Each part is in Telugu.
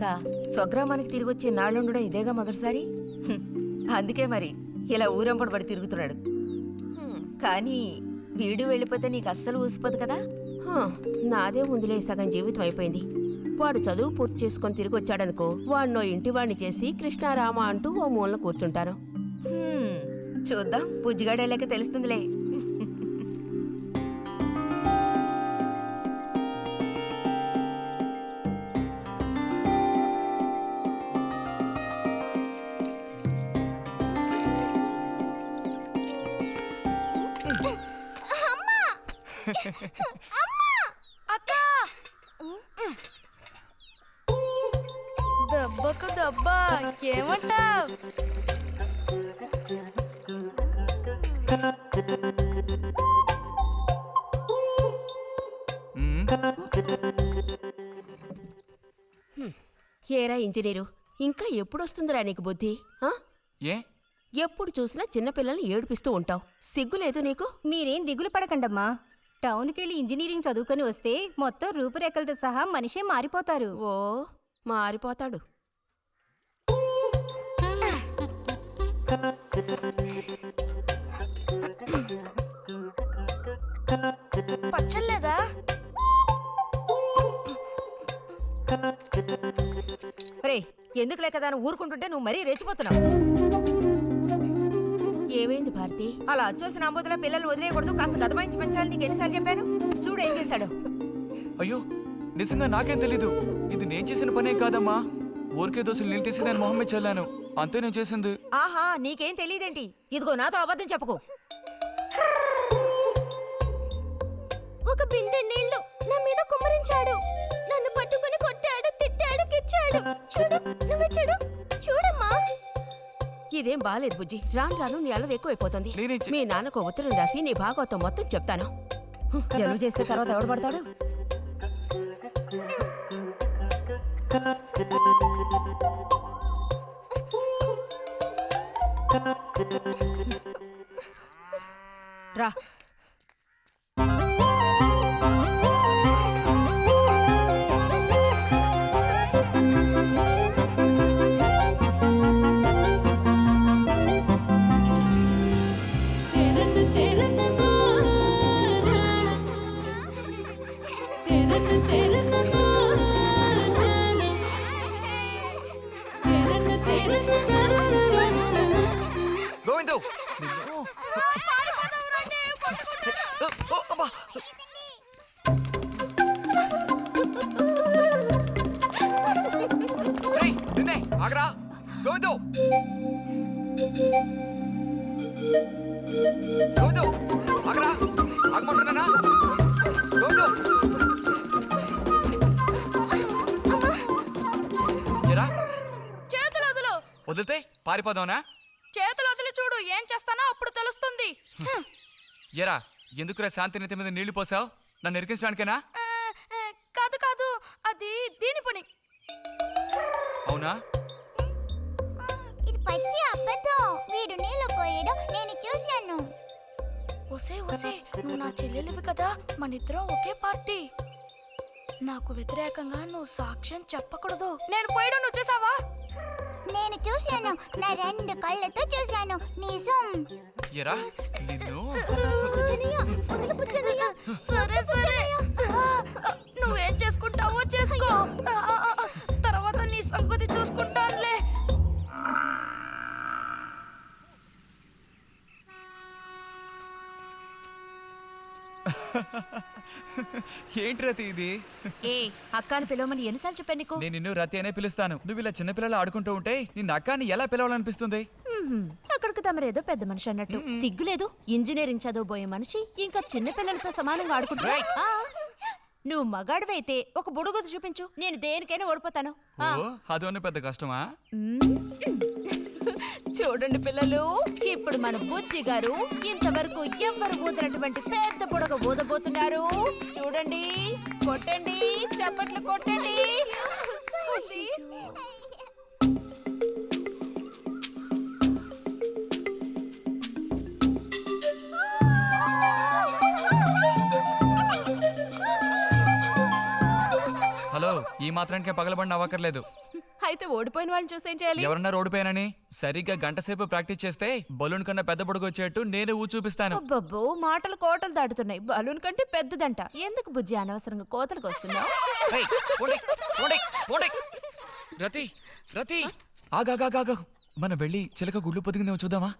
పెళ్ళయ్యాక స్వగ్రామానికి తిరిగి వచ్చి నాళ్ళుండడం ఇదేగా మొదటిసారి. అందుకే మరి ఇలా ఊరంపడి పడి తిరుగుతున్నాడు. కానీ వీడు వెళ్ళిపోతే నీకు అస్సలు ఊసిపోదు కదా. నాదే ముందులే సగం జీవితం అయిపోయింది. వాడు చదువు పూర్తి చేసుకొని తిరిగి వచ్చాడనుకో, వాడినో ఇంటి వాడిని చేసి కృష్ణారామ అంటూ ఓ మూలన కూర్చుంటాను. చూద్దాం, బుజ్జిగాడేలాక తెలుస్తుందిలే. దెబ్బకు దెబ్బ ఏమంటావ్? ఏరా ఇంజనీరు, ఇంకా ఎప్పుడొస్తుందిరా నీకు బుద్ధి? ఎప్పుడు చూసినా చిన్నపిల్లల్ని ఏడిపిస్తూ ఉంటావు. సిగ్గులేదు నీకు? మీరేం దిగులు పడకండమ్మా. టౌన్కెళ్ళి ఇంజనీరింగ్ చదువుకొని వస్తే మొత్తం రూపురేఖలతో సహా మనిషే మారిపోతారు. ఓ, మారిపోతాడు. పచ్చలేదా? ఎందుకులే కదా ఊరుకుంటుంటే నువ్వు మరీ రెచ్చిపోతున్నావు. ఏమైంది భారతి? అలా అచ్చోసిన అంబోతుల పిల్లలు వదిలేయకూడదు, కాస్త గదమాయించి పెంచాలని నీకు ఎన్నిసార్లు చెప్పాను? చూడు ఏం చేశాడు. అయ్యో, నిజంగా నాకేం తెలీదు. ఇది నేను చేసిన పనే కాదమ్మా. ఊరికే దోశలు నేను తీసి దాని మొహమ్మే చల్లాను, అంతే నేను చేసింది. ఆహా, నీకేం తెలియదేంటి? ఇదిగో నాతో అబద్ధం చెప్పకు. ఒక బిందె నీళ్లు నా మీద కుమ్మరించాడు. నన్ను పట్టుకుని కొట్టాడు, తిట్టాడు, కిచ్చాడు. చూడు, నువ్వే చూడు, చూడమ్మా. ఇదేం బాలేదు బుజ్జి. రాను రాను నీ అల్లరి ఎక్కువైపోతుంది. మీ నాన్నకు ఉత్తరం రాసి నీ భాగవతం మొత్తం చెప్తాను. జలుబు చేస్తే తర్వాత ఎవడు పడతాడు? రా. గోవిందు, నిన్నే ఆగరా. గోవిందు, గోవిందు ఆగరా. ఆగమంటున్నానా? గోవిందు, ఎరా చేతులు వదులు. వదిలితే పారిపోదావునా? చేతులు వదిలి చూడు, ఏం చేస్తానో అప్పుడు తెలుస్తుంది. ఎరా, ఎందుకురా శాంతి నెత్తి మీద నీళ్లు పోసావు? నన్ను ఎరికించడానికేనా? కాదు కాదు, అది దీని పని. అవునా? ఇది పచ్చి అబద్ధం. వీడు నీళ్ళు పోయడం నేను చూశాను. ఒసే ఒసే, నువ్వు నా చెల్లెలివి కదా, మనిద్దరం ఒకే పార్టీ. నాకు వ్యతిరేకంగా నువ్వు సాక్ష్యం చెప్పకూడదు. నేను పోయడం నువ్వు చూసావా? నేను చూశాను, నా 2 కళ్ళతో చూశాను. నిజం. ఎరా నిన్ను. సరే సరే, నువ్వేం చేసుకుంటావో చేసుకో. తర్వాత నీ సంగతి చూసుకుంటానులే. ఏంటి రతి ఇది? ఏ అక్కాని పిలవమని ఎన్నిసార్లు చెప్పాను నీకు? నేను నిన్ను రతి అనే పిలుస్తాను. నువ్వు ఇలా చిన్నపిల్లలు ఆడుకుంటూ ఉంటే నిన్ను అక్కాని ఎలా పిలవాలనిపిస్తుంది? అక్కడికి తమరేదో పెద్ద మనిషి అన్నట్టు. సిగ్గులేదు? ఇంజనీరింగ్ చదవబోయే మనిషి ఇంకా చిన్నపిల్లలతో సమానంగా ఆడుకుంటా. నువ్వు మగాడివైతే ఒక బుడుగుదు చూపించు, నేను దేనికైనా ఓడిపోతాను. అదోనే పెద్ద కష్టమా? చూడండి పిల్లలు, ఇప్పుడు మన బుజ్జి గారు ఇంతవరకు ఎవ్వరు ఊదినటువంటి పెద్ద బుడగ ఊదబోతున్నారు. చూడండి, కొట్టండి, చప్పట్లు కొట్టండి. హలో, ఈ మాత్రానికే పగలబడిన అవ్వకర్లేదు. అయితే ఓడిపోయిన వాళ్ళని చూసేం చేయాలి? ఎవరన్నా ఓడిపోయానని సరిగ్గా గంట సేపు ప్రాక్టీస్ చేస్తే బలూన్ కన్నా పెద్ద పొడుగు వచ్చేట్టు నేనే ఊ చూపిస్తాను. అబ్బబ్బో, మాటలు కోటలు దాటుతున్నాయి. బలూన్ కంటే పెద్దదంట. ఎందుకు బుజ్జి అనవసరంగా కోతలకు వస్తున్నావు? ఏయ్, పోండి, పోండి, పోండి. రతి రతి ఆగాగాగా మనం వెళ్ళి చిలక గుళ్ళు పొదిగిందేమో చూద్దామా?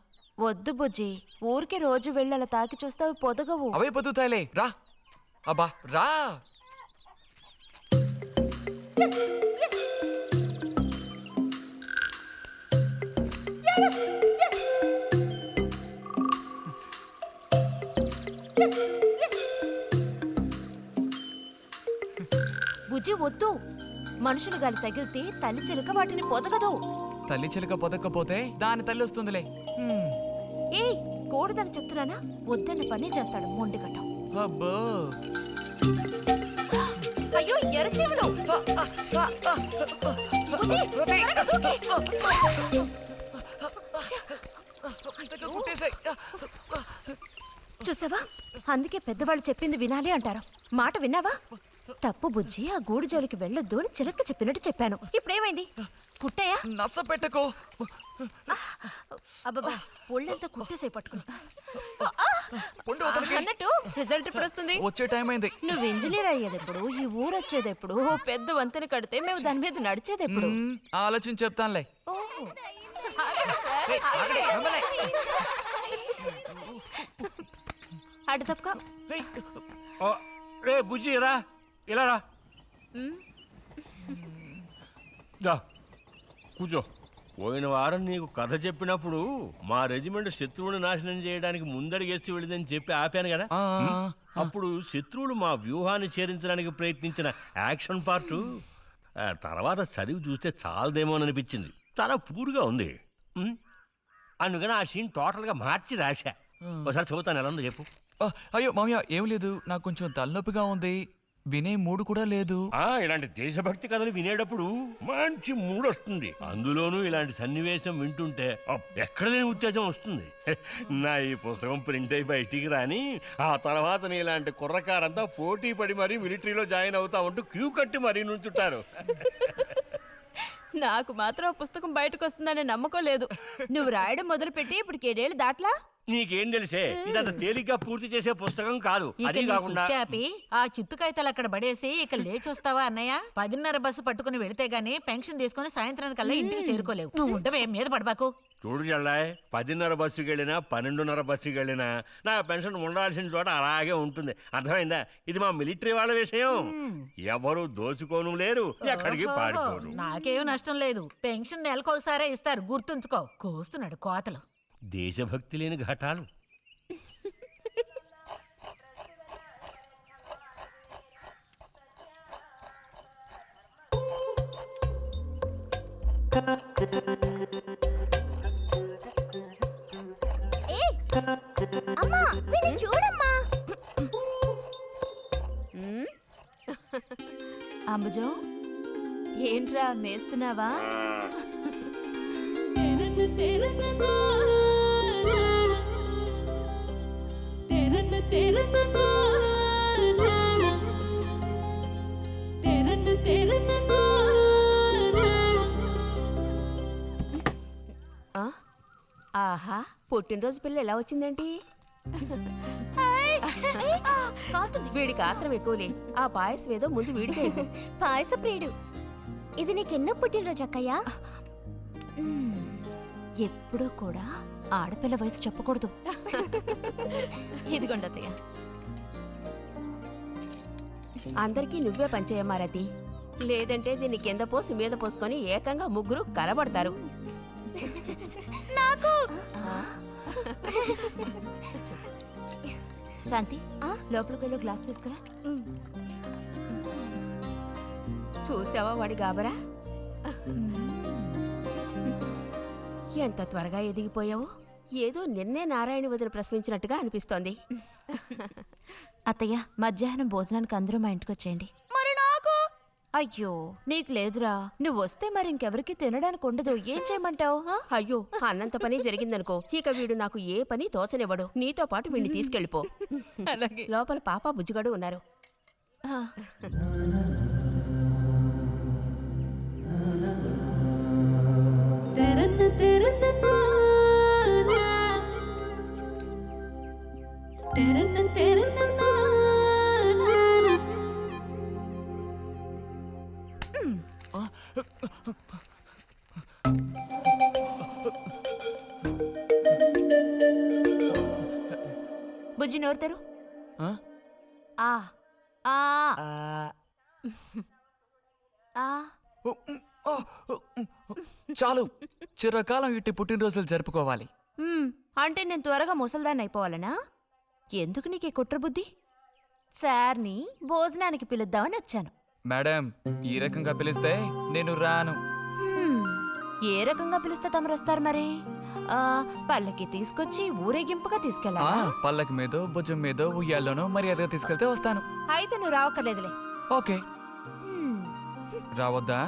వద్దు బుజ్జి, ఊరికి రోజు వెళ్ళి అలా తాకి చూస్తావు, పొదగవు. అవే పొద్దుతాయిలే, రా. అబ్బా రా. బుజ్జి వద్దు, మనుషులు గాలి తగిలితే తల్లి చిలుక వాటిని పొదగదు. తల్లి చిలక పొదక్కపోతే దాని తల్లి వస్తుందిలే. ఏయ్, కూడదని చెప్తున్నానా? వద్దన్న పని చేస్తాడు మొండిగట్టం. అబ్బో, అయ్యో ఎర్రచీమలు! కుట్టేసాయి. చూసావా, అందుకే పెద్దవాళ్ళు చెప్పింది వినాలి అంటారు. మాట విన్నావా? తప్పు బుజ్జి, ఆ గూడు జోలికి వెళ్ళొద్దు అని చిలక చెప్పినట్టు చెప్పాను. ఇప్పుడేమైంది? కుట్టాయా? నస పెట్టకో. అబ్బబ్బా, ఒళ్ళంతా కుట్టేసే పట్టుకుని. పొండి వదలకి. అన్నట్టు రిజల్ట్ ఎప్పుడు వస్తుంది? వచ్చే టైం అయింది. నువ్వు ఇంజనీర్ అయ్యేది ఎప్పుడు? ఈ ఊరు వచ్చేది ఎప్పుడు? ఓ పెద్ద వంతెన కడితే మేము దాని మీద నడిచేది ఎప్పుడు? ఆలోచించి చెప్తానులే. ఓ, ఆగండి సార్, ఆగండి. అటు తప్పక. రే బుజ్జి రా, ఇలా రా. దా కూర్చో. పోయిన వారం నీకు కథ చెప్పినప్పుడు మా రెజిమెంట్ శత్రువుని నాశనం చేయడానికి ముందడిగేస్తూ వెళ్ళిందని చెప్పి ఆపాను కదా. అప్పుడు శత్రువులు మా వ్యూహాన్ని చేరించడానికి ప్రయత్నించిన యాక్షన్ పార్టు తర్వాత చదివి చూస్తే చాలదేమోననిపించింది. చాలా పూర్గా ఉంది. అందుకని ఆ సీన్ టోటల్గా మార్చి రాశా. ఒకసారి చదువుతాను, ఎలా ఉందో చెప్పు. అయ్యో మామయ్య, ఏం లేదు, నాకు కొంచెం తలనొప్పిగా ఉంది. వినే మూడు కూడా లేదు. ఇలాంటి దేశభక్తి కథలు వినేటప్పుడు మంచి మూడ్ వస్తుంది. అందులోనూ ఇలాంటి సన్నివేశం వింటుంటే ఎక్కడ లేని ఉత్తేజం వస్తుంది. నా ఈ పుస్తకం ప్రింట్ అయి బయటికి రాని ఆ తర్వాత నీ ఇలాంటి కుర్రకారంతా పోటీ పడి మరీ మిలిటరీలో జాయిన్ అవుతా ఉంటూ క్యూ కట్టి మరీ నుంచుంటారు. నాకు మాత్రం ఆ పుస్తకం బయటకు వస్తుందనే నమ్మకం లేదు. నువ్వు రాయడం మొదలుపెట్టి ఇప్పుడు 7 ఏళ్ళు దాట్లా. నీకేం తెలిసే, ఇదంత తేలిగ్గా పూర్తి చేసే పుస్తకం కాదు. అది కాకుండా ఆ చిత్తు కాగితాలు అక్కడ పడేసి ఇక లేచొస్తావా అన్నయ్య? 10:30 బస్సు పట్టుకుని వెళితే గానీ పెన్షన్ తీసుకుని సాయంత్రానికల్లా ఇంటికి చేరుకోలేవు. నువ్వు ఉండవే, మీద పడబాకు. చూడు జల్లాయ్, 10:30 బస్సుకి వెళ్ళినా 12:30 బస్సుకి వెళ్ళినా నా పెన్షన్ ఉండాల్సిన చోట అలాగే ఉంటుంది. అర్థమైందా? ఇది మా మిలిటరీ వాళ్ళ విషయం. ఎవరు దోచుకోను లేరు, ఎక్కడికి పారిపోరు. నాకేం నష్టం లేదు. పెన్షన్ నెలకొకసారే ఇస్తారు, గుర్తుంచుకో. కోస్తున్నాడు కోతలు. దేశభక్తి లేని ఘటాలు. అమ్మా, వీడిని చూడమ్మా. అంబుజం, ఏంట్రా మేస్తున్నావా? ఆహా, పుట్టినరోజు పిల్ల ఎలా వచ్చిందేంటి? వీడికి ఆత్రం ఎక్కువలే. ఆ పాయసం ఏదో ముందు వీడికి. పాయస ప్రియుడు. ఇది నీకెన్నో పుట్టినరోజు అక్కయ్యా? ఎప్పుడూ కూడా ఆడపిల్ల వయసు చెప్పకూడదు. ఇదిగోండి అత్తయ్య. అందరికీ నువ్వే పంచేయమ్మా రతి. లేదంటే దీన్ని కింద పోసి మీద పోసుకొని ఏకంగా ముగ్గురు కలబడతారు. నాకు శాంతి, లోపలికి వెళ్ళి గ్లాస్ తీసుకురా. చూసావా వాడి గాబరా? ఎంత త్వరగా ఎదిగిపోయావు. ఏదో నిన్నే నారాయణ వదిన ప్రసవించినట్టుగా అనిపిస్తోంది. అత్తయ్య, మధ్యాహ్నం భోజనానికి అందరూ మా ఇంటికి వచ్చేయండి. మరి నాకు? అయ్యో, నీకు లేదురా. నువ్వు వస్తే మరి ఇంకెవరికి తినడానికి ఉండదు. ఏం చేయమంటావు? అయ్యో, అన్నంత పని జరిగిందనుకో, ఇక వీడు నాకు ఏ పని తోచనివ్వడు. నీతో పాటు వీడిని తీసుకెళ్ళిపో. లోపల పాప బుజ్జిగాడు ఉన్నారు. బుజ్జి నోరు తెరు. ఆ? ఆ ఆ ఆ, ఆ చాలు, చిరకాలం ఇట్టి పుట్టినరోజులు జరుపుకోవాలి. అంటే నేను త్వరగా ముసల్దాన్ని అయిపోవాలనా? ఎందుకు నీకు ఈ కుట్ర బుద్ధి? సార్ని భోజనానికి పిలుద్దామని వచ్చాను. మేడం, ఈ రకంగా పిలిస్తే నేను రాను. ఏ రకంగా పిలిస్తే తమరు వస్తారు మరి? పల్లకి తీసుకొచ్చి ఊరేగింపుగా ఆ, తీసుకెళ్ళాలా? పల్లకి మీదో భుజం మీదో ఉయ్యాల్లోనో మర్యాదగా తీసుకెళ్తే వస్తాను. అయితే నువ్వు రావక్కర్లేదులే. ఓకే. రావద్దా?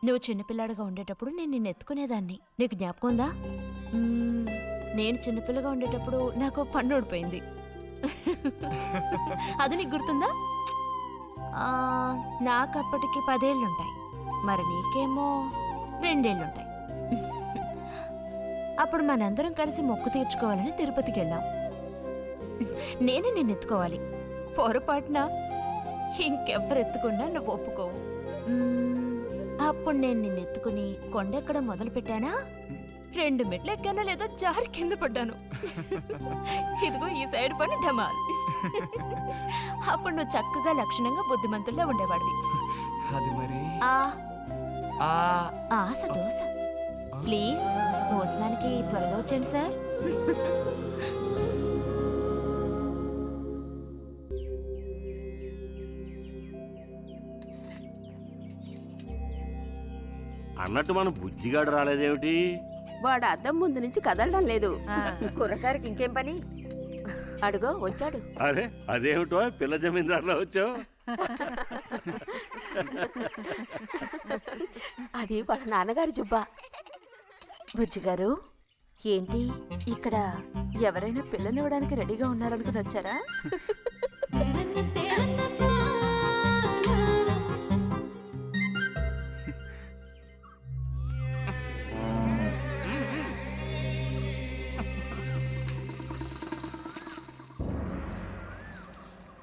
నువ్వు చిన్నపిల్లాడిగా ఉండేటప్పుడు నేను నిన్ను ఎత్తుకునేదాన్ని. నీకు జ్ఞాపకం ఉందా? నేను చిన్నపిల్లగా ఉండేటప్పుడు నాకు పన్ను ఊడిపోయింది. అది నీకు గుర్తుందా? నాకప్పటికి 10 ఏళ్ళుంటాయి. మరి నీకేమో 2 ఏళ్ళుంటాయి. అప్పుడు మనందరం కలిసి మొక్కు తీర్చుకోవాలని తిరుపతికి వెళ్ళాం. నేనే నిన్ను ఎత్తుకోవాలి. పొరపాటున ఇంకెవ్వరు ఎత్తుకున్నా నువ్వు ఒప్పుకోవు. అప్పుడు నేను నిన్ను ఎత్తుకుని కొండెక్కడం మొదలు పెట్టానా, 2 మెట్లు ఎక్కానో లేదో జారి కింద పడ్డాను. ఇదిగో ఈ సైడ్ పని ఢమాల్. అప్పుడు నువ్వు చక్కగా లక్షణంగా బుద్ధిమంతుల్లో ఉండేవాడివి. అది మరి ఆ ఆ ఆశ దోశ. ప్లీజ్ భోజనానికి త్వరగా వచ్చేయండి సార్. అన్నట్టు మన బుజ్జిగాడు రాలేదేమిటి? వాడు అద్దం ముందు నుంచి కదలడం లేదు. కుర్రకారికి ఇంకేం పని? అడుగో వచ్చాడు. అరే అదేమిటో పిల్ల జమీందారులో వచ్చావు? అది వాళ్ళ నాన్నగారి జుబ్బా. బుజ్జిగారు, ఏంటి ఇక్కడ ఎవరైనా పిల్లనివ్వడానికి రెడీగా ఉన్నారనుకుని వచ్చారా?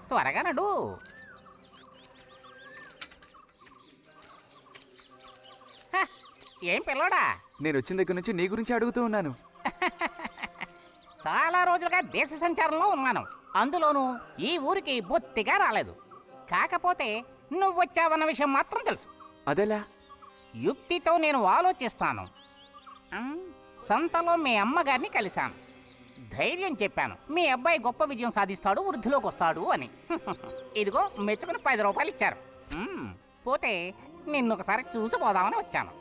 త్వరగా నడు. ఏం పిల్లోడా, నేను వచ్చిన దగ్గర నుంచి నీ గురించి అడుగుతూ ఉన్నాను. చాలా రోజులుగా దేశ సంచారంలో ఉన్నాను. అందులోనూ ఈ ఊరికి బొత్తిగా రాలేదు. కాకపోతే నువ్వు వచ్చావన్న విషయం మాత్రం తెలుసు. అదెలా? యుక్తితో నేను ఆలోచిస్తాను. సంతలో మీ అమ్మగారిని కలిశాను. ధైర్యం చెప్పాను, మీ అబ్బాయి గొప్ప విజయం సాధిస్తాడు, వృద్ధిలోకి వస్తాడు అని. ఇదిగో మెచ్చుకుని 10 రూపాయలు ఇచ్చారు. పోతే నిన్నొకసారి చూసి పోదామని వచ్చాను.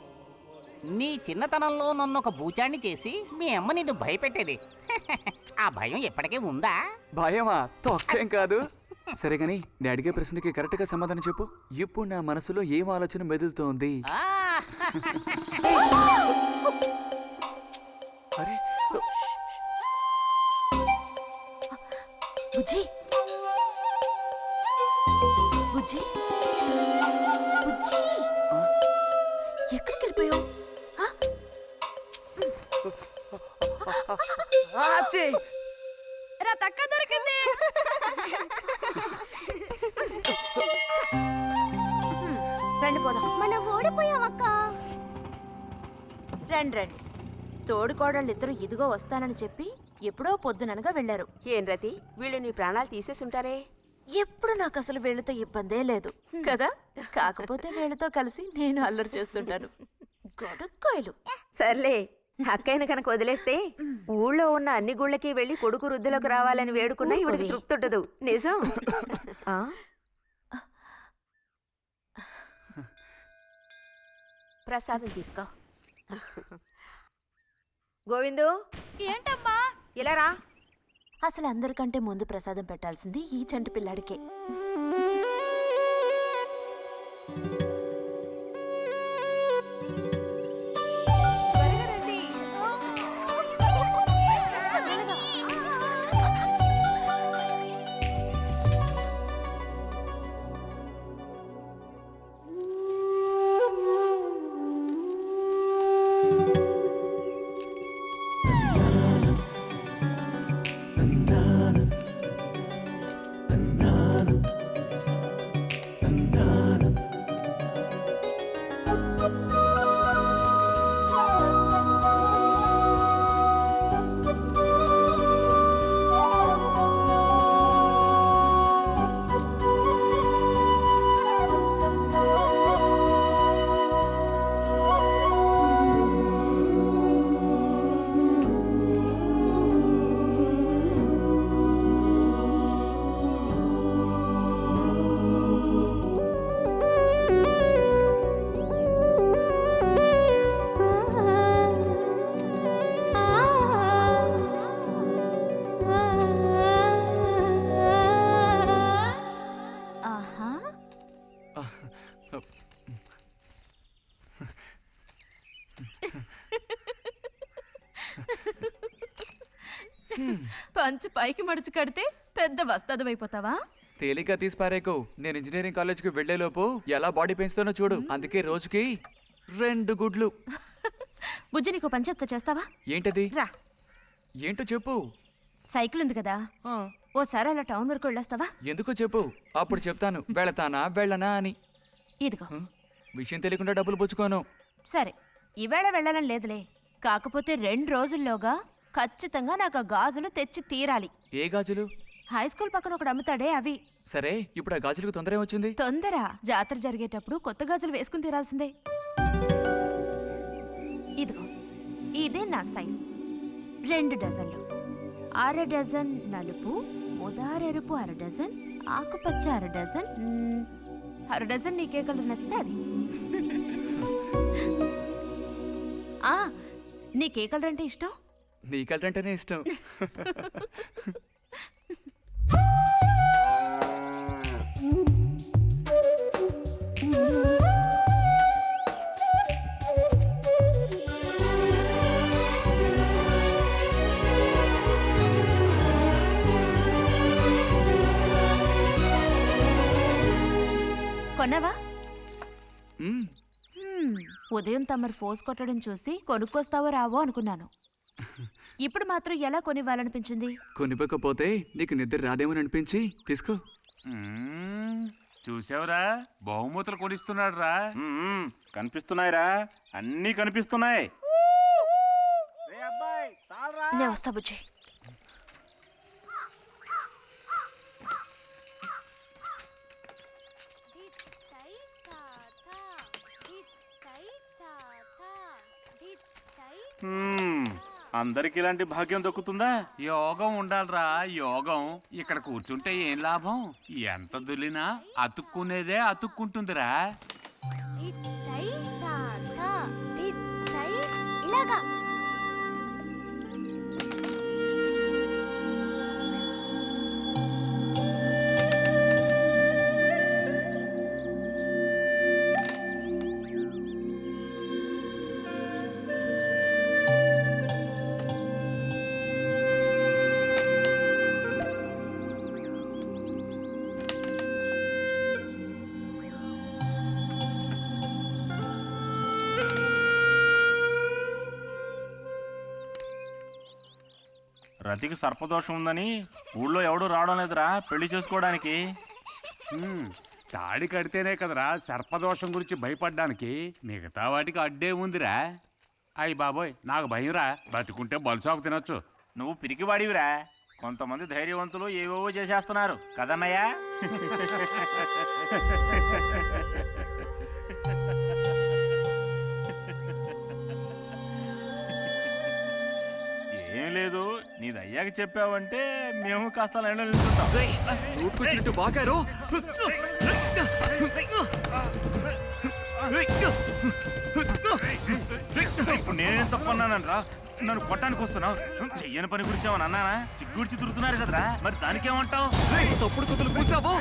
నీ చిన్నతనంలో నన్ను ఒక బూచాన్ని చేసి మీ అమ్మ నిన్ను భయపెట్టేది. ఆ భయం ఎప్పటికీ ఉందా? భయమా? తొక్కేం కాదు. సరే గాని నేను అడిగే ప్రశ్నకి కరెక్ట్ గా సమాధానం చెప్పు. ఇప్పుడు నా మనసులో ఏం ఆలోచన మెదులుతోంది? అరే బుజ్జి, బుజ్జి, బుజ్జి, ఎక్కడికి వెళ్ళిపోయావు? తక్క దొరికింది. రండి పోదాం. మనం ఓడిపోయామక్క. రండి రండి. తోడుకోడళ్ళు ఇద్దరు ఇదిగో వస్తానని చెప్పి ఎప్పుడో పొద్దుననగా వెళ్లారు. ఏం రతి, వీళ్ళు నీ ప్రాణాలు తీసేసుంటారే. ఎప్పుడు నాకు అసలు వీళ్ళతో ఇబ్బందే లేదు కదా. కాకపోతే వీళ్ళతో కలిసి నేను అల్లరి చేస్తుంటాను. గొడక్కాయలు. సర్లే, అక్కయ్యను కనుక వదిలేస్తే ఊళ్ళో ఉన్న అన్ని గుళ్ళకి వెళ్ళి కొడుకు వృద్ధిలోకి రావాలని వేడుకున్నా ఇవిడికి తృప్తి ఉండదు. నిజం. ప్రసాదం తీసుకో. గోవిందు, ఏంటమ్మా? ఇలా రా. అసలు అందరికంటే ముందు ప్రసాదం పెట్టాల్సింది ఈ చంటి పిల్లాడికే. పంచి పైకి మడిచి కడితే పెద్ద వస్తాదమైపోతావా? తేలిక తీసి పారేకు. నేను ఇంజనీరింగ్ కాలేజ్కి వెళ్లేలోపు ఎలా బాడీ పెంచుతానో చూడు. అందుకే రోజుకి 2 గుడ్లు. బుజ్జి నీకు పని చెప్తా, చేస్తావా? ఏంటది? రా. ఏంటో చెప్పు. సైకిల్ ఉంది కదా, ఆ, ఓసారి అలా టౌన్ వరకు వెళ్ళొస్తావా? ఎందుకో చెప్పు, అప్పుడు చెప్తాను వెళతానా వెళ్ళనా అని. ఇదిగో. విషయం తెలియకుండా డబ్బులు పుచ్చుకోను. సరే, ఈవేళ వెళ్ళాలని లేదులే. కాకపోతే 2 రోజుల్లోగా ఖచ్చితంగా నాకు ఆ గాజులు తెచ్చి తీరాలి. ఏ గాజులు? హై స్కూల్ పక్కన ఒకడు అమ్ముతాడే అవి. సరే, ఇప్పుడు ఆ గాజులకు తొందర ఏమొచ్చింది? తొందర జాతర జరిగేటప్పుడు కొత్త గాజులు వేసుకుని తీరాల్సిందే. ఇదిగో, ఇదే నా సైజ్. 2 డజన్లు. 1/2 డజన్ నలుపు, ముదారెరుపు 1/2 డజన్, ఆకుపచ్చ 1/2 డజన్. 1/2 డజన్ నీకే కలర్ నచ్చితే అది. నీకే కలర్ అంటే ఇష్టం? నీ కలర్ అంటేనే ఇష్టం. కొన్నావా? మ్మ్. ఉదయం తమరు ఫోర్స్ కొట్టడం చూసి కొనుక్కొస్తావో రావో అనుకున్నాను. ఇప్పుడు మాత్రం ఎలా కొనివ్వాలనిపించింది? కొనిపోకపోతే నీకు నిద్ర రాదేమని అనిపించి తీసుకో. చూసావురా, బహుమతులు కొనిస్తున్నాడు రా. కనిపిస్తున్నాయిరా, అన్నీ కనిపిస్తున్నాయి. నేను వస్తా బుజ్జి. అందరికి ఇలాంటి భాగ్యం దక్కుతుందా? యోగం ఉండాలిరా, యోగం. ఇక్కడ కూర్చుంటే ఏం లాభం? ఎంత దులినా అతుక్కునేదే అతుక్కుంటుందిరా. ఇలాగా రతికి సర్పదోషం ఉందని ఊళ్ళో ఎవడూ రావడం లేదురా పెళ్లి చేసుకోవడానికి. తాడి కడితేనే కదరా సర్పదోషం గురించి భయపడ్డానికి. మిగతా వాటికి అడ్డే ఉందిరా. అయ్యి బాబోయ్, నాకు భయంరా. బతుకుంటే బలుసాకు తినొచ్చు. నువ్వు పిరికివాడివిరా. కొంతమంది ధైర్యవంతులు ఏవేవో చేసేస్తున్నారు కదన్నయ్యా. ఏం లేదు, నీది అయ్యాక చెప్పావంటే మేము కాస్త లైన్లో నిలుచుంటాం. నోటుకొచ్చినట్టు బాగారు. ఇప్పుడు నేనేం తప్పన్నానరా? నన్ను కొట్టడానికి వస్తున్నావు. చెయ్యని పని గురించి ఏమన్నా అన్నానా? సిగ్గుడిచి తిరుగుతున్నారు కదరా, మరి దానికేమంటావు? తప్పుడు కుతులు కూసావు.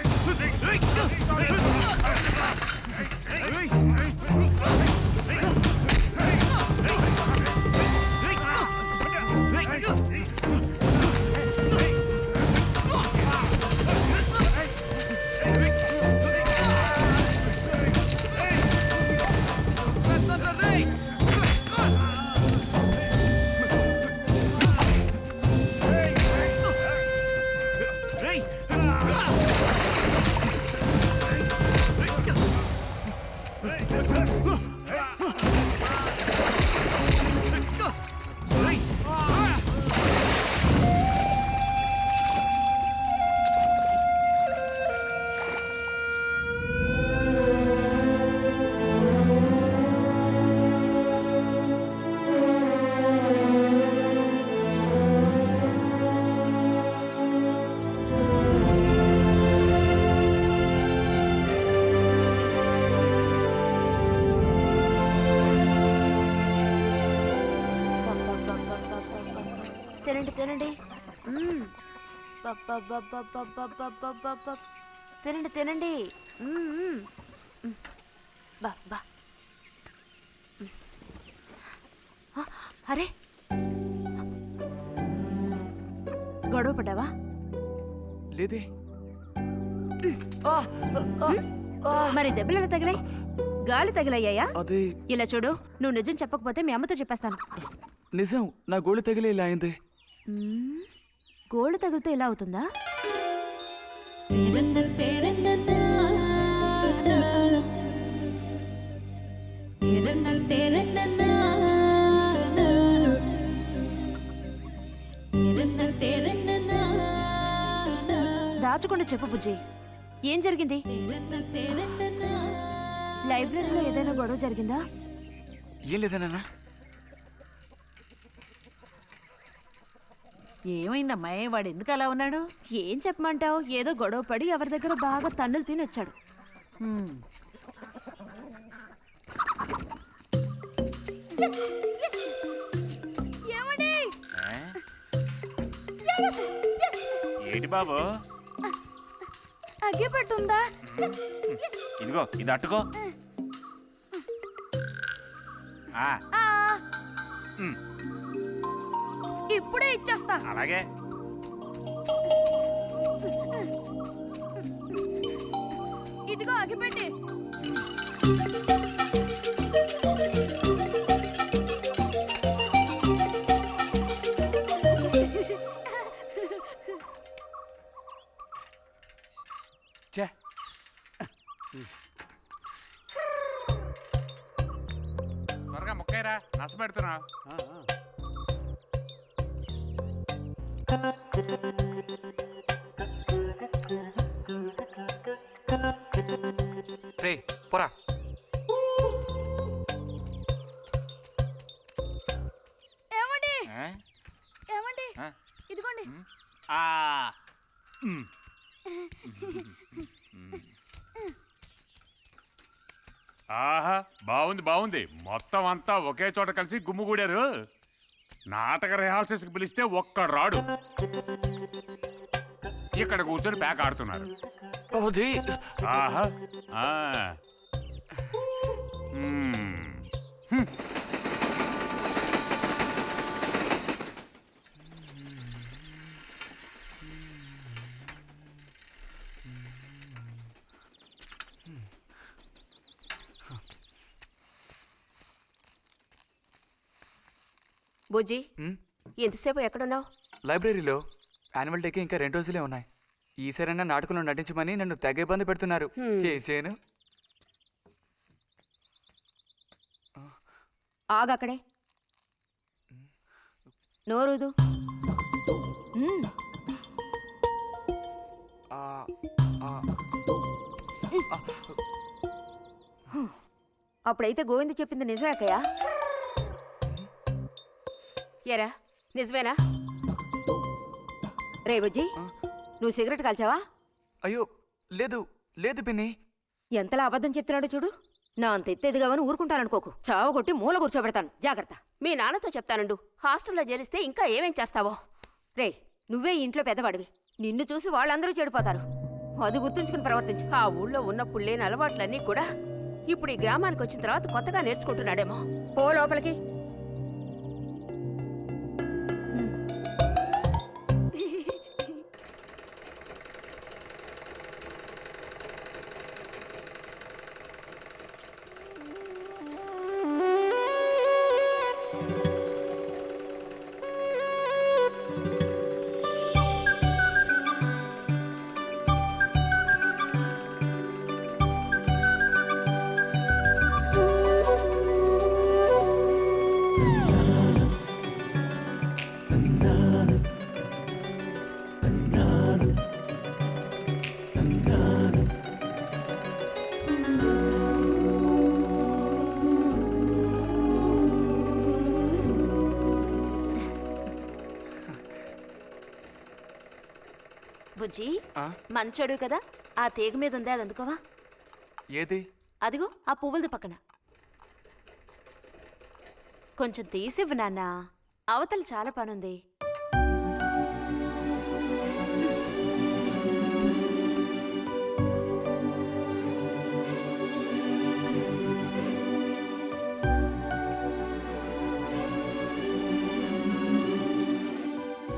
తినండి తినండి. తినండి తినండి. బా అరే, గొడవ పడ్డావా? లేదే. మరి దెబ్బలు ఎలా తగిలాయి? గాలి తగిలయ్యాయా? అదే ఇలా చూడు, నువ్వు నిజం చెప్పకపోతే మీ అమ్మతో చెప్పేస్తాను. నిజం, నా గోళ్ళు తగిలే ఇలా అయింది. గోళ్ళు తగిలితే ఇలా అవుతుందా? దాచకుండా చెప్పు బుజ్జి, ఏం జరిగింది? లైబ్రరీలో ఏదైనా గొడవ జరిగిందా? ఏం లేదన్నా. ఏమైందమ్మా, వాడు ఎందుకు అలా ఉన్నాడు? ఏం చెప్పమంటావు, ఏదో గొడవ పడి ఎవరి దగ్గర బాగా తన్నులు తిని వచ్చాడు. ఏంటి బాబు? అగ్గిపెట్టుందా? ఇదిగో ఇది అట్టుకో. ఇప్పుడే ఇచ్చేస్తా. అలాగే. ఇదిగో అగ్గిపెట్టి. చే త్వరగా ముక్కైరా, నస పెడుతున్నా. రే పోరా. ఏమండి? ఏమండి? ఇదిగోండి. ఆహా, బాగుంది బాగుంది. మొత్తం అంతా ఒకే చోట కలిసి గుమ్ముగూడారు. నాటక రిహార్సల్స్కి పిలిస్తే ఒక్కడు రాడు. ఇక్కడ కూర్చొని ప్యాక్ ఆడుతున్నారు. ఆహా. బుజ్జి, ఎంతసేపు ఎక్కడున్నావు? లైబ్రరీలో. యాన్యువల్ డేకి ఇంకా 2 రోజులే ఉన్నాయి. ఈసారైనా నాటకంలో నటించమని నన్ను తెగ ఇబ్బంది పెడుతున్నారు. ఏం చేయను? ఆగక్కడే, నోరుదు. అప్పుడైతే గోవింద చెప్పింది నిజమే అక్కయ్య. ఎరా నిజమేనా? రే బుజ్జి, నువ్వు సిగరెట్ కాల్చావా? అయ్యో లేదు లేదు పిన్ని. ఎంతలా అబద్ధం చెప్తున్నాడో చూడు. నా అంత ఎత్తేదిగావని ఊరుకుంటాననుకోకు. చావగొట్టి మూల కూర్చోబెడతాను, జాగ్రత్త. మీ నాన్నతో చెప్తానుండు. హాస్టల్లో చేరిస్తే ఇంకా ఏమేం చేస్తావో. రే, నువ్వే ఇంట్లో పెద్దవాడివి. నిన్ను చూసి వాళ్ళందరూ చెడిపోతారు. అది గుర్తుంచుకుని ప్రవర్తించు. ఆ ఊళ్ళో ఉన్నప్పుడు లేని అలవాట్లన్నీ కూడా ఇప్పుడు ఈ గ్రామానికి వచ్చిన తర్వాత కొత్తగా నేర్చుకుంటున్నాడేమో. పో లోపలికి. బుజ్జి, మంచోడు కదా, ఆ తీగ మీద ఉంది, అది అందుకోవా? ఏది? అదిగో ఆ పువ్వులది పక్కన. కొంచెం తీసివ్వు నాన్న, అవతల చాలా పనుంది.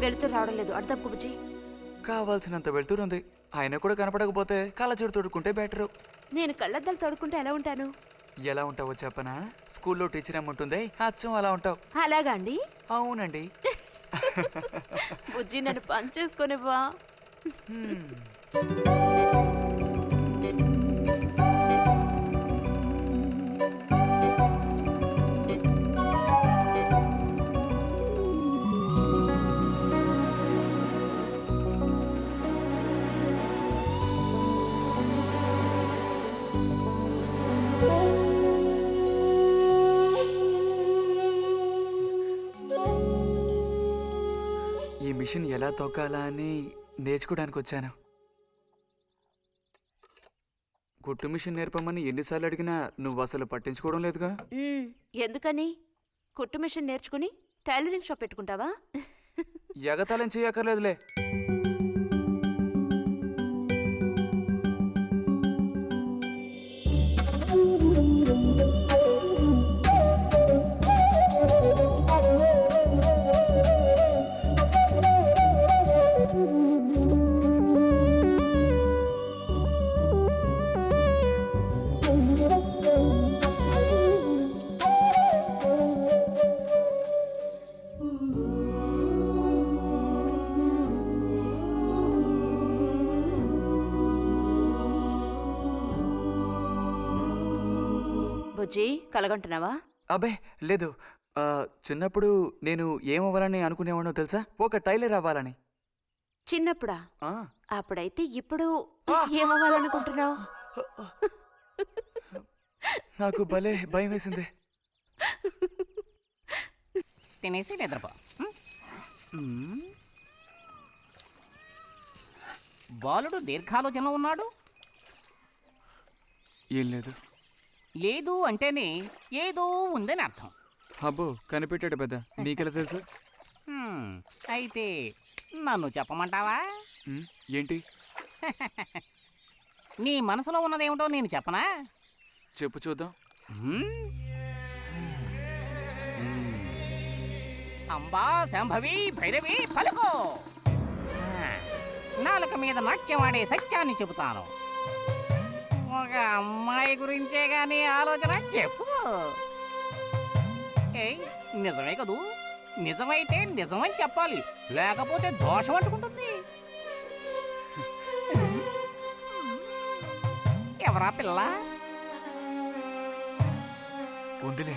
వెళుతూ రావడం లేదు, అర్థం బుజ్జి. కావాల్సినంత వెళ్తురుంది. ఆయన కూడా కనపడకపోతే కళ్ళజోడు తొడుక్కుంటే బెటరు. నేను కళ్ళద్దాలు తోడుకుంటే ఎలా ఉంటాను? ఎలా ఉంటావో చెప్పనా? స్కూల్లో టీచర్ ఏమంటుంది, అచ్చం అలా ఉంటావు. అలాగా అండి? అవునండి. బుజ్జి నన్ను పని చేసుకునివ్వా. ఈ మిషన్ ఎలా తొక్కాలా అని నేర్చుకోవడానికి వచ్చాను. కుట్టు మిషన్ నేర్పమని ఎన్నిసార్లు అడిగినా నువ్వు అసలు పట్టించుకోవడం లేదుగా. ఎందుకని? కుట్టు మిషన్ నేర్చుకుని టైలరింగ్ షాప్ పెట్టుకుంటావా? ఎగతాళం చేయక్కర్లేదులే. బుజ్జి కలగంటున్నావా? అబ్బే లేదు. చిన్నప్పుడు నేను ఏమవ్వాలని అనుకునేవాడో తెలుసా? ఒక టైలర్ అవ్వాలని. చిన్నప్పుడా? ఆ, అప్పుడైతే ఇప్పుడు ఏమవ్వాలనుకుంటున్నావు? నాకు భలే భయం వేసింది. తినేసి నిద్రపో. బాలుడు దీర్ఘాలోచన ఉన్నాడు. ఏం లేదు. లేదు అంటేనే ఏదో ఉందని అర్థం. అబ్బో కనిపెట్టాడు పెద్ద. నీకెలా తెలుసు? అయితే నన్ను చెప్పమంటావా? ఏంటి? నీ మనసులో ఉన్నదేమిటో నేను చెప్పనా? చెప్పు చూద్దాం. అంబా శాంభవి భైరవి పలుకో. నాలుక మీద నాట్యమాడే సత్యాన్ని చెబుతాను. ఒక అమ్మాయి గురించే గాని ఆలోచన చెప్పు. ఏయ్ నిజమే కదూ? నిజమైతే నిజమని చెప్పాలి, లేకపోతే దోషం అంటుకుంటుంది. ఎవరా పిల్ల? ఉందిలే.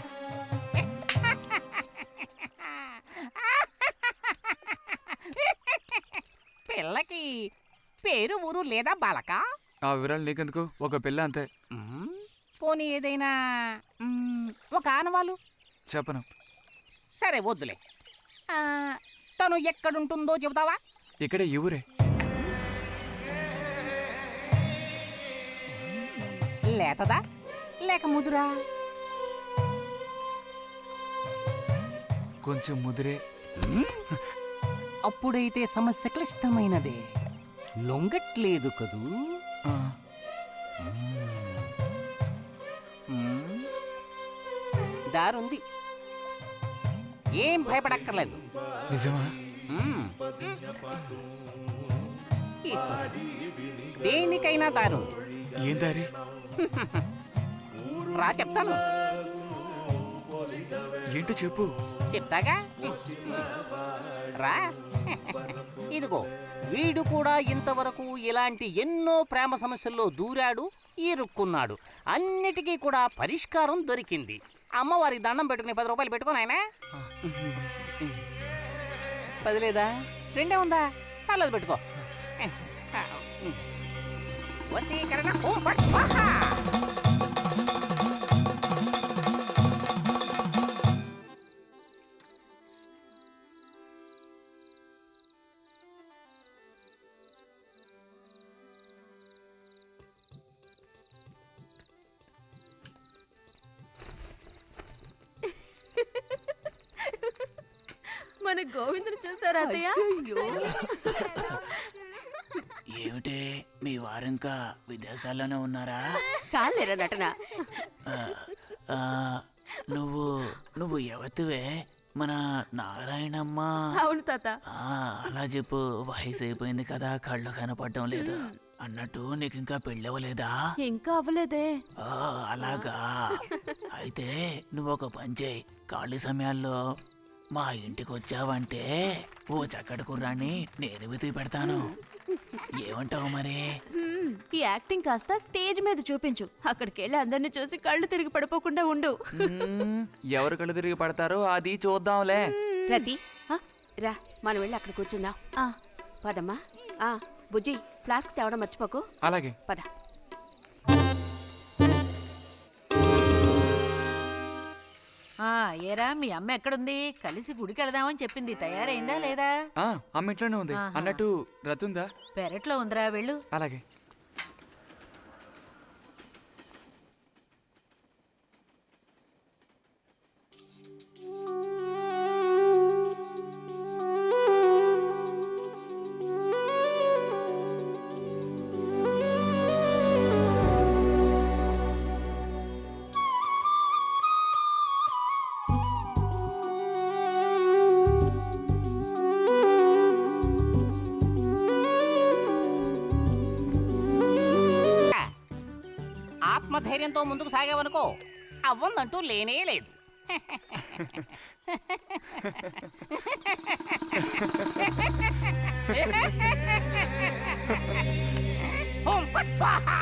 పిల్లకి పేరు ఊరు లేదా బాలక? ఆ వివరాలు నీకెందుకు? ఒక పిల్ల అంతే. పోనీ ఏదైనా ఒక ఆనవాలు? చెప్పను. సరే వద్దులే. తను ఎక్కడుంటుందో చెబుతావా? ఇక్కడే ఈ ఊరే. లేతదా లేక ముదురా? కొంచెం ముదిరే. అప్పుడైతే సమస్య క్లిష్టమైనదే. లొంగట్లేదు కదూ? దారుంది, ఏం భయపడక్కర్లేదు. నిజమా? దేనికైనా దారు. ఏం దారి? రా చెప్తాను. ఏంటో చెప్పు. చెప్తాగా రా. ఇదిగో వీడు కూడా ఇంతవరకు ఇలాంటి ఎన్నో ప్రేమ సమస్యల్లో దూరాడు, ఇరుక్కున్నాడు. అన్నిటికీ కూడా పరిష్కారం దొరికింది. అమ్మవారికి దండం పెట్టుకుని 10 రూపాయలు పెట్టుకోను ఆయన. 10 లేదా? 2 ఉందా? పర్లేదు పెట్టుకో. వశీకరణ ఓం ఫట్ స్వాహా. మన గోవిందుని చూసారా అత్తయ్య? ఏమిటే మీ వారింకా విదేశాల్లోనే ఉన్నారా? చాలేరా నటన. నువ్వు ఎవతివే? మన నారాయణమ్మ. అవును తాత. అలా చెప్పు, వయసు అయిపోయింది కదా, కళ్ళు కనపడడం లేదు. అన్నట్టు నీకు ఇంకా పెళ్ళవలేదా? ఇంకా అవ్వలేదే. అలాగా. అయితే నువ్వు ఒక పని చేయి, ఖాళీ సమయాల్లో మా ఇంటికి వచ్చావంటే ఓ చక్కటి కుర్రాన్ని నేను వెతికి పెడతాను. ఏమంటావు మరి? ఈ యాక్టింగ్ కాస్త స్టేజ్ మీద చూపించు. అక్కడికి వెళ్ళి అందరిని చూసి కళ్ళు తిరిగి పడిపోకుండా ఉండు. ఎవరు కళ్ళు తిరిగి పడతారో అది చూద్దాంలే. రతి రా, మనం వెళ్ళి అక్కడ కూర్చుందాం. పదమ్మా. బుజ్జి, ఫ్లాస్క్ తేవడం మర్చిపోకు. అలాగే. పద. ఏరా, మీ అమ్మ ఎక్కడుంది? కలిసి గుడికి వెళదామని చెప్పింది. తయారైందా లేదా? అమ్మ ఇంట్లోనే ఉంది. అన్నట్టు రతుందా? పెరట్లో ఉందిరా, వెళ్ళు. అలాగే. ఆత్మధైర్యంతో ముందుకు సాగావనుకో, అవ్వందంటూ లేనే లేదు. ఓం ఫట్ స్వాహా.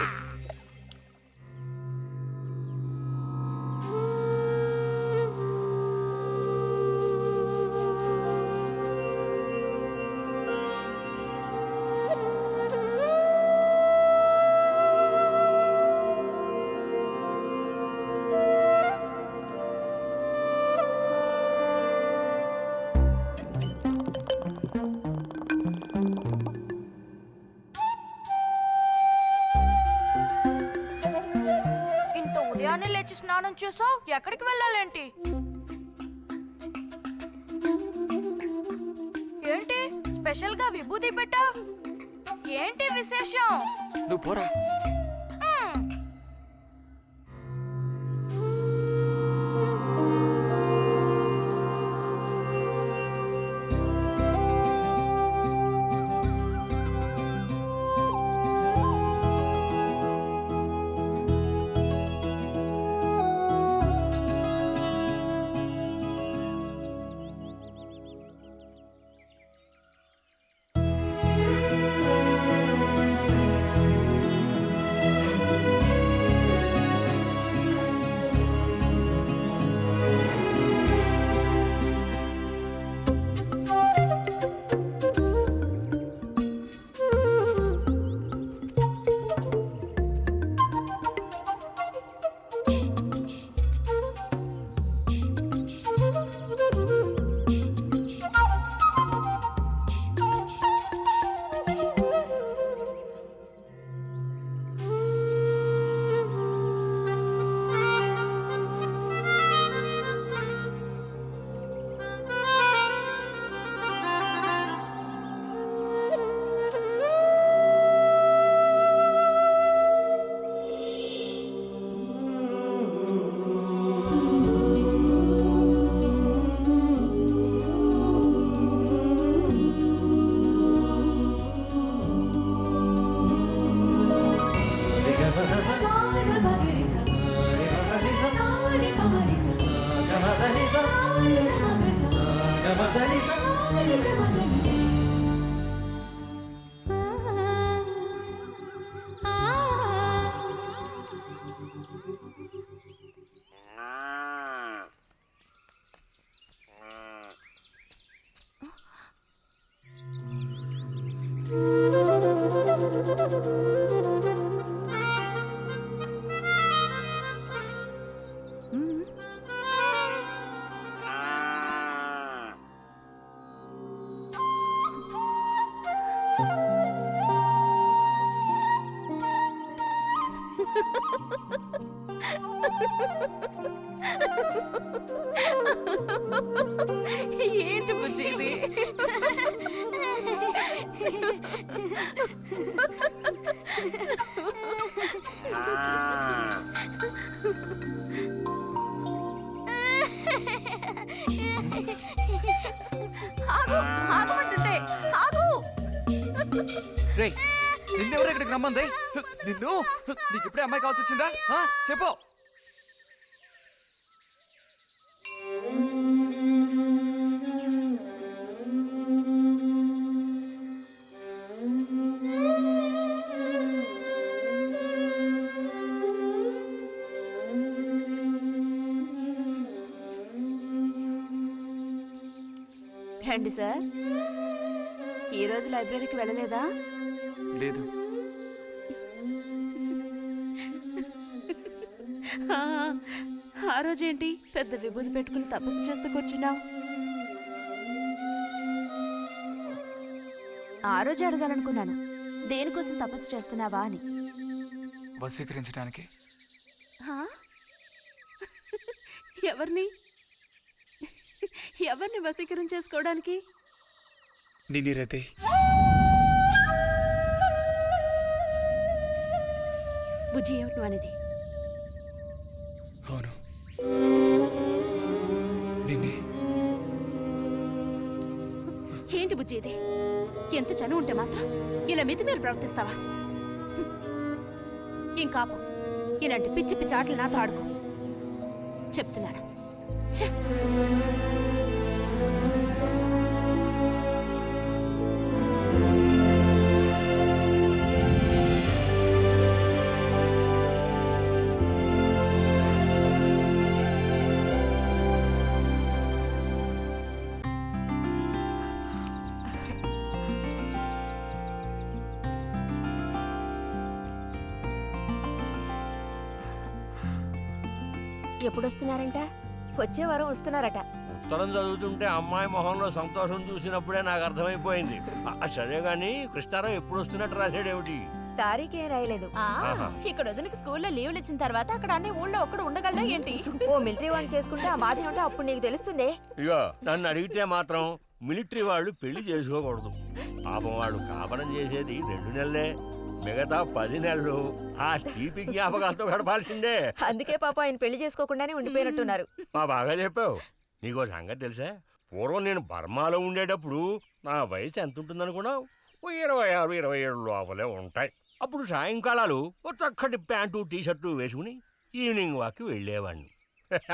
ఉదయాన్నే లేచి స్నానం చేసావు, ఎక్కడికి వెళ్ళాలేంటి? ఏంటి స్పెషల్ గా విభూతి పెట్టా? ఏంటి విశేషం? నువ్వు పోరా. ఏంటి బుజ్జి ఇది? ఆగు, ఆగమంటుంటే ఆగు. రే నిన్నెవరు ఇక్కడికి రమ్మంది? నిన్ను నీకు ఇప్పుడే అమ్మాయి కావాల్సి వచ్చిందా? చెప్పు. రండి సార్. ఈరోజు లైబ్రరీకి వెళ్ళలేదా? లేదు. ఆ రోజేంటి పెద్ద విభూతి పెట్టుకుని తపస్సు చేస్తూ కూర్చున్నావు? ఆ రోజు అడగాలనుకున్నాను, దేనికోసం తపస్సు చేస్తున్నావా అని. వశీకరించడానికి. ఎవరిని ఎవరిని వశీకరణ చేసుకోవడానికి? నిన్నిరైతే బుజ్జి ఏమిటి అనేది? అవును, నిన్నే. ఏంటి బుజ్జి ఇది? ఎంత చనువు ఉంటే మాత్రం ఇలా మితిమీరి ప్రవర్తిస్తావా? ఇంకాపు ఇలాంటి పిచ్చి పిచ్చి ఆటలు నాతో ఆడుకో చెప్తున్నాను. ఛే! ఎప్పుడు వస్తున్నారంట? వచ్చే వారం వస్తున్నారట. ఉత్తరం చదువుతుంటే అమ్మాయి మొహంలో సంతోషం చూసినప్పుడే నాకు అర్థమైపోయింది. సరే గాని కృష్ణారావు ఎప్పుడు వస్తున్నట్టు రాశాడేమిటి? తారీఖే రాయలేదు. ఇక్కడ వదినకి స్కూల్లో లీవ్లు ఇచ్చిన తర్వాత అక్కడ అన్ని ఊళ్ళో ఒక్కడు ఉండగలడా ఏంటి? ఓ మిలిటరీ వాడిని చేసుకుంటే ఆ బాధ ఏమిటో అప్పుడు నీకు తెలుస్తుంది. ఇగో నన్ను అడిగితే మాత్రం మిలిటరీ వాళ్ళు పెళ్లి చేసుకోకూడదు. పాపం వాడు కాపరం చేసేది 2 నెలలే, మిగతా 10 నెలలు ఆ తీపి జ్ఞాపకాలతో గడపాల్సిందే. అందుకే పాప ఆయన పెళ్లి చేసుకోకుండానే ఉండిపోయినట్టున్నారు. మా బాగా చెప్పావు. నీకో సంగతి తెలుసా? పూర్వం నేను బర్మాలో ఉండేటప్పుడు నా వయసు ఎంత ఉంటుందనుకున్నావు? 26, 27 లోపలే ఉంటాయి. అప్పుడు సాయంకాలాలు ఓ చక్కటి ప్యాంటు టీషర్టు వేసుకుని ఈవినింగ్ వాక్కి వెళ్ళేవాడిని.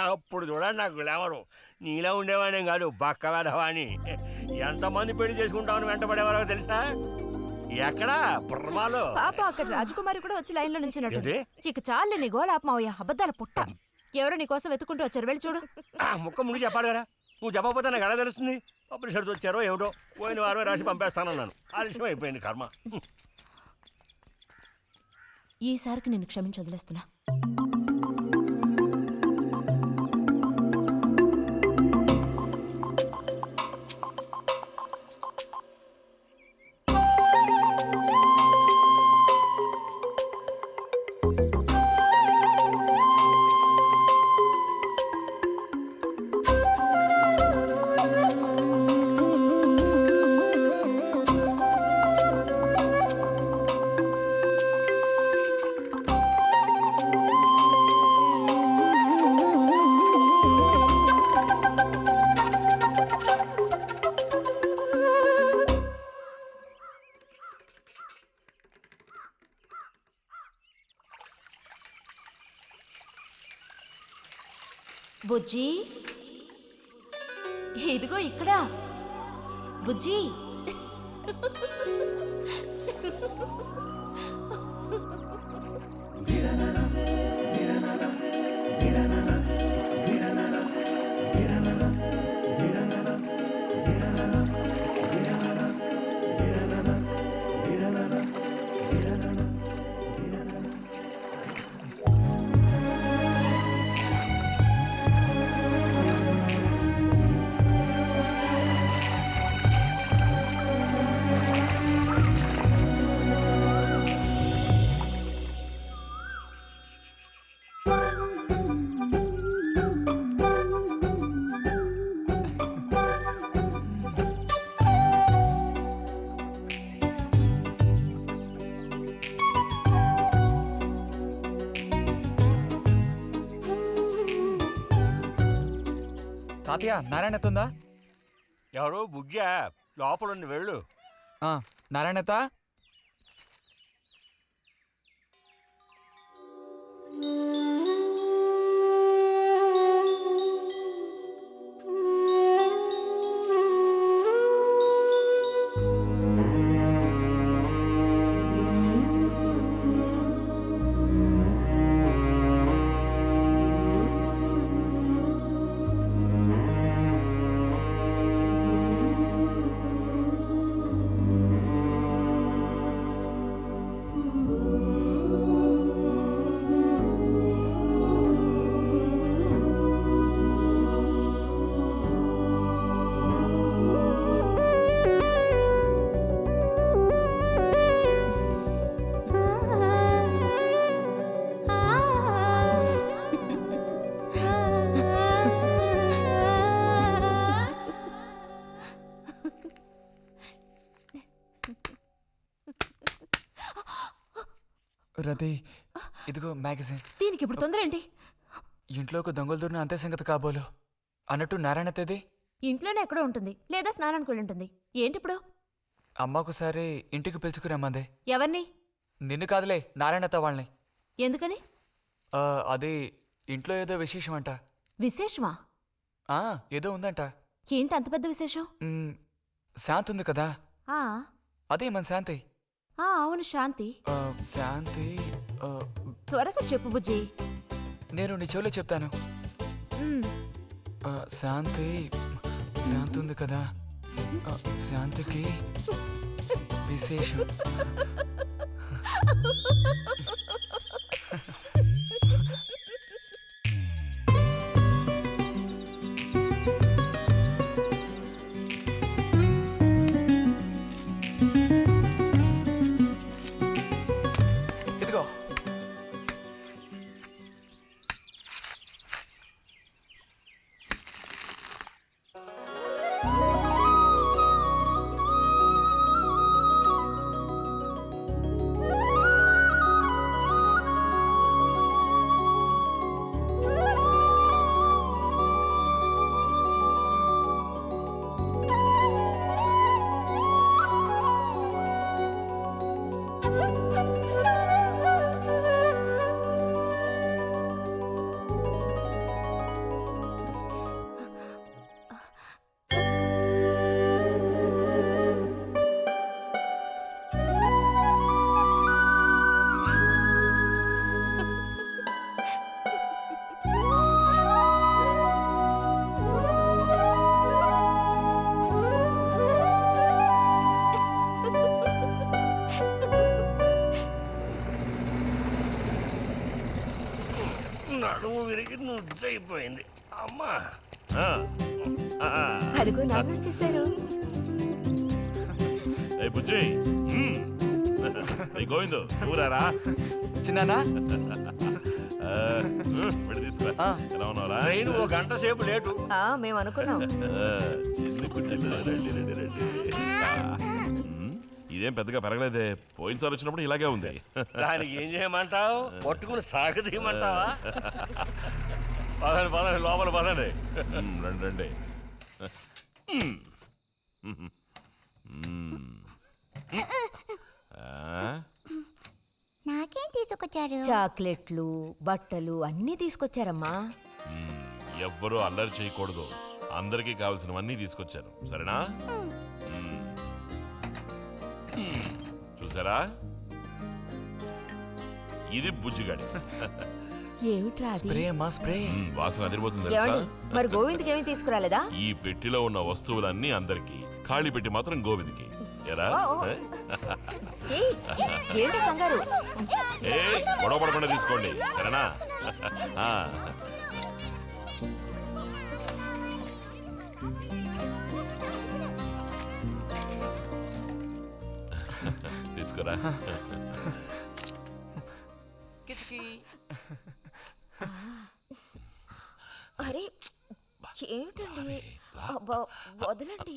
అప్పుడు చూడండి నాకు గ్లామరు. నీలా ఉండేవాడిని కాదు, బక్క వెధవాణి. ఎంతమంది పెళ్లి చేసుకుంటామని వెంటబడేవారో తెలుసా? ఎక్కడా బర్మాలో. పాప అక్కడ రాజకుమారి కూడా వచ్చి లైన్లో నుంచినట్టు. ఏంటి? ఇక చాలు నీ గోలాపమావయ్య, అబద్ధాల పుట్ట. ఎవరో నీ కోసం వెతుకుంటూ వచ్చారు, వెళ్ళి చూడు. ముక్క ముందు చెప్పాలి కదా, నువ్వు చెప్పకపోతే నాకు ఎలా తెలుస్తుంది? పబ్లిషర్తో వచ్చారో ఏమిటో, పోయిన వారమే రాసి పంపేస్తానన్నాను. ఆలస్యం అయిపోయింది కర్మ. ఈసారికి నిన్ను క్షమించి వదిలేస్తున్నా. బుజ్జి, ఇదిగో ఇక్కడ. బుజ్జి, తాతయ్య నారాయణతుందా? ఎవరు బుజ్జా? లోపల వెళ్ళు. నారాయణత రతి ఇదిగో మ్యాగజైన్. దీనికి ఇప్పుడు తొందర ఏంటి? ఇంట్లో ఒక దొంగలు దూరిన అంతే సంగతి కాబోలు. అన్నట్టు నారాయణతేది ఇంట్లోనే ఎక్కడో ఉంటుంది, లేదా స్నానానికి వెళ్ళి ఉంటుంది. ఏంటి ఇప్పుడు? అమ్మకుసారి ఇంటికి పిలుచుకురమ్మందే. ఎవరిని? నిన్ను కాదులే, నారాయణత వాళ్ళని. ఎందుకని? అది ఇంట్లో ఏదో విశేషం అంట. విశేషమా? ఏదో ఉందంట. ఏంటి అంత పెద్ద విశేషం? శాంతి ఉంది కదా, ఆ అదే మన శాంతి. అవును, శాంతి. శాంతి త్వరగా చెప్పు బుజ్జి. నేను నీ చెవిలో చెప్తాను. శాంతి శాంతి ఉంది కదా, శాంతికి విశేషం. ఇదిగో నడుము విరిగి నుజ్జైపోయింది అమ్మా. అదిగో నాన్న వచ్చేసారు. బుజ్జి గోవిందు ఊరారా చిన్నానా వెళ్ళి తీసుకురా. ఎలా ఉన్నారా? ట్రైన్ ఓ గంట సేపు లేటు. మేము అనుకున్నాం. చిన్ని కుట్టిలు రండి రండి రండి. ఇదేం పెద్దగా పెరగలేదే, పోయినసారి వచ్చినప్పుడు ఇలాగే ఉంది. దానికి ఏం చేయమంటావు? పట్టుకుని సాగదీయమంటావా? పదండి పదండి, లోపల పదండి. రండి రండి. నాకేం తీసుకొచ్చారు? చాక్లెట్లు, బట్టలు అన్నీ తీసుకొచ్చారమ్మా. ఎవ్వరూ అల్లరి చేయకూడదు, అందరికీ కావాల్సినవన్నీ తీసుకొచ్చాను, సరేనా? చూసారా, ఇది బుజ్జిగాడి. ఏమిట్రా స్ప్రే అమ్మా, స్ప్రే. వాసన అదిరిపోతుంది తెలుసా? మరి గోవింద్కి ఏమీ తీసుకురాలేదా? ఈ పెట్టిలో ఉన్న వస్తువులన్నీ అందరికి, ఖాళీ పెట్టి మాత్రం గోవింద్కి. ఎరా ఏంటి కంగారు? గొడవ పడకుండా తీసుకోండి, సరేనా? తీసుకురా. అరే ఏమిటండి, వదలండి.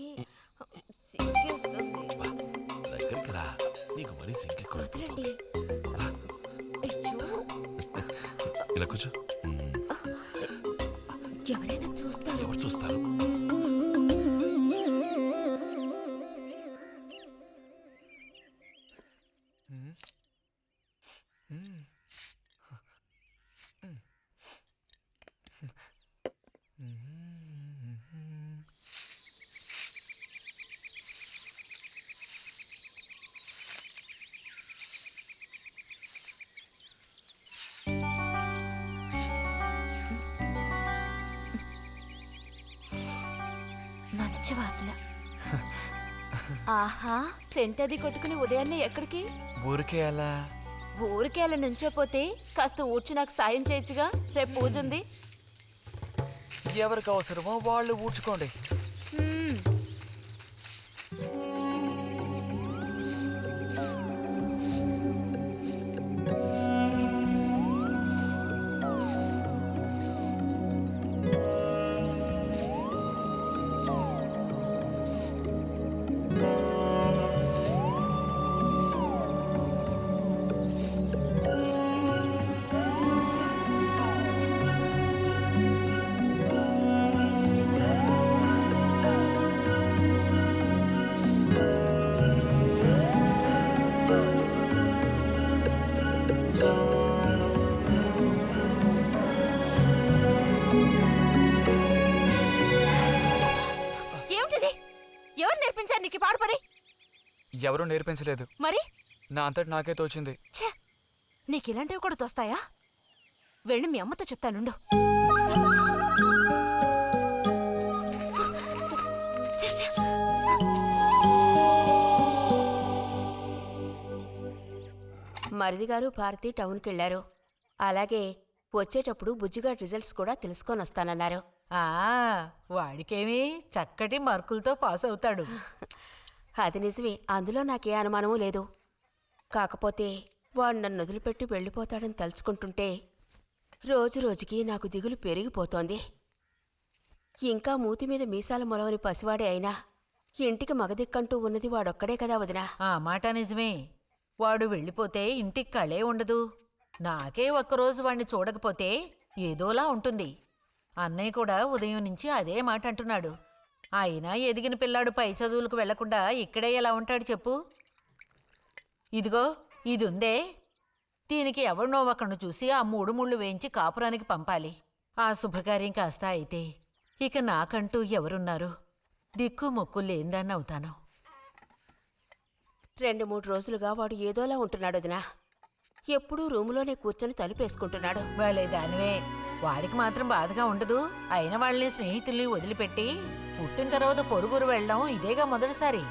దగ్గరికి రా, నీకు మరీ వదలండి. ఇలా కూర్చో. ఎవరైనా చూస్తారు. ఎవరు చూస్తారు? పిచ్చి వాసన. ఆహా, సెంట్ అది కొట్టుకుని ఉదయాన్నే ఎక్కడికి? ఊరికే అలా. ఊరికే అలా నుంచోపోతే కాస్త ఊడ్చి నాకు సాయం చేయొచ్చుగా, రేపు పూజ ఉంది. ఎవరికి అవసరమో వాళ్ళు ఊడ్చుకోండి. ఎవరూ నేర్పించలేదు, మరి నా అంతటి నాకే తోచింది. ఛే, నీకు ఇలాంటివి కూడా తోస్తాయా? వెళ్ళి మీ అమ్మతో చెప్తానుండు. మరిది గారు భారతి టౌన్కి వెళ్లారు. అలాగే వచ్చేటప్పుడు బుజ్జిగాడి రిజల్ట్స్ కూడా తెలుసుకొని వస్తానన్నారు. వాడికేమీ చక్కటి మార్కులతో పాస్ అవుతాడు. అది నిజమే, అందులో నాకే అనుమానమూ లేదు. కాకపోతే వాడు నన్ను వదిలిపెట్టి వెళ్ళిపోతాడని తలుచుకుంటుంటే రోజు రోజుకి నాకు దిగులు పెరిగిపోతోంది. ఇంకా మూతి మీద మీసాల మొలవని పసివాడే అయినా ఇంటికి మగదిక్కంటూ ఉన్నది వాడొక్కడే కదా వదినా. ఆ మాట నిజమే. వాడు వెళ్ళిపోతే ఇంటికి కళే ఉండదు. నాకే ఒక్కరోజు వాణ్ణి చూడకపోతే ఏదోలా ఉంటుంది. అన్నయ్య కూడా ఉదయం నుంచి అదే మాట అంటున్నాడు. అయినా ఎదిగిన పిల్లాడు పై చదువులకు వెళ్లకుండా ఇక్కడే ఎలా ఉంటాడు చెప్పు? ఇదిగో ఇది ఉందే, దీనికి ఎవరినో ఒకను చూసి ఆ 3 ముళ్ళు వేయించి కాపురానికి పంపాలి. ఆ శుభకార్యం కాస్త అయితే ఇక నాకంటూ ఎవరున్నారు? దిక్కు మొక్కు లేందాన్ని అవుతాను. 2-3 రోజులుగా వాడు ఏదోలా ఉంటున్నాడు వదినా. ఎప్పుడూ రూములోనే కూర్చొని తలుపేసుకుంటున్నాడు. వాలే దానివే, వాడికి మాత్రం బాధగా ఉండదు. అయిన వాళ్ళని స్నేహితుల్ని వదిలిపెట్టి పుట్టిన తర్వాత పొరుగురు వెళ్ళడం ఇదేగా మొదటిసారి.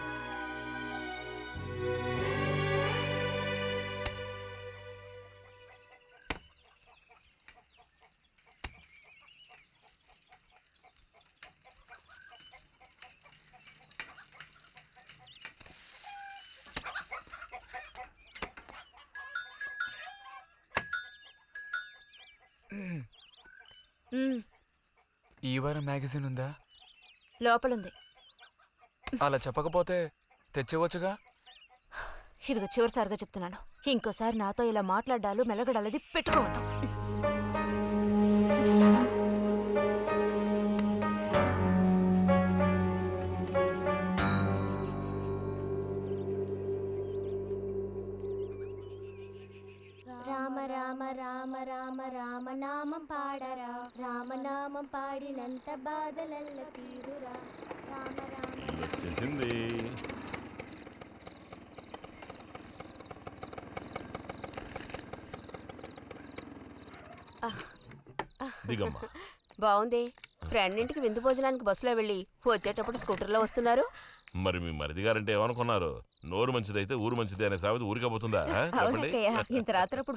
ఈ వారం మ్యాగజైన్ ఉందా? లోపలుంది. అలా చెప్పకపోతే తెచ్చేవచ్చుగా. ఇదిగో చివరిసారిగా చెప్తున్నాను, ఇంకోసారి నాతో ఇలా మాట్లాడాలు మెలగడాలది పెట్టుకోవద్దు. రామ రామ రామ రామ రామ నామం పాడరా, రామనామం పాడినంత బాధలల్ల తీరురా. రామ రామ వచ్చేసింది. దిగమ్మా. బాగుంది. ఫ్రెండ్ ఇంటికి విందు భోజనానికి బస్సులో వెళ్ళి వచ్చేటప్పుడు స్కూటర్లో వస్తున్నారు. మరి మీ మరిది గారంటే ఏమనుకున్నారు? నోరు మంచిదైతే ఊరు మంచిది అనే సామెత ఊరికపోతుందా? చెప్పండి. ఇంత రాత్రి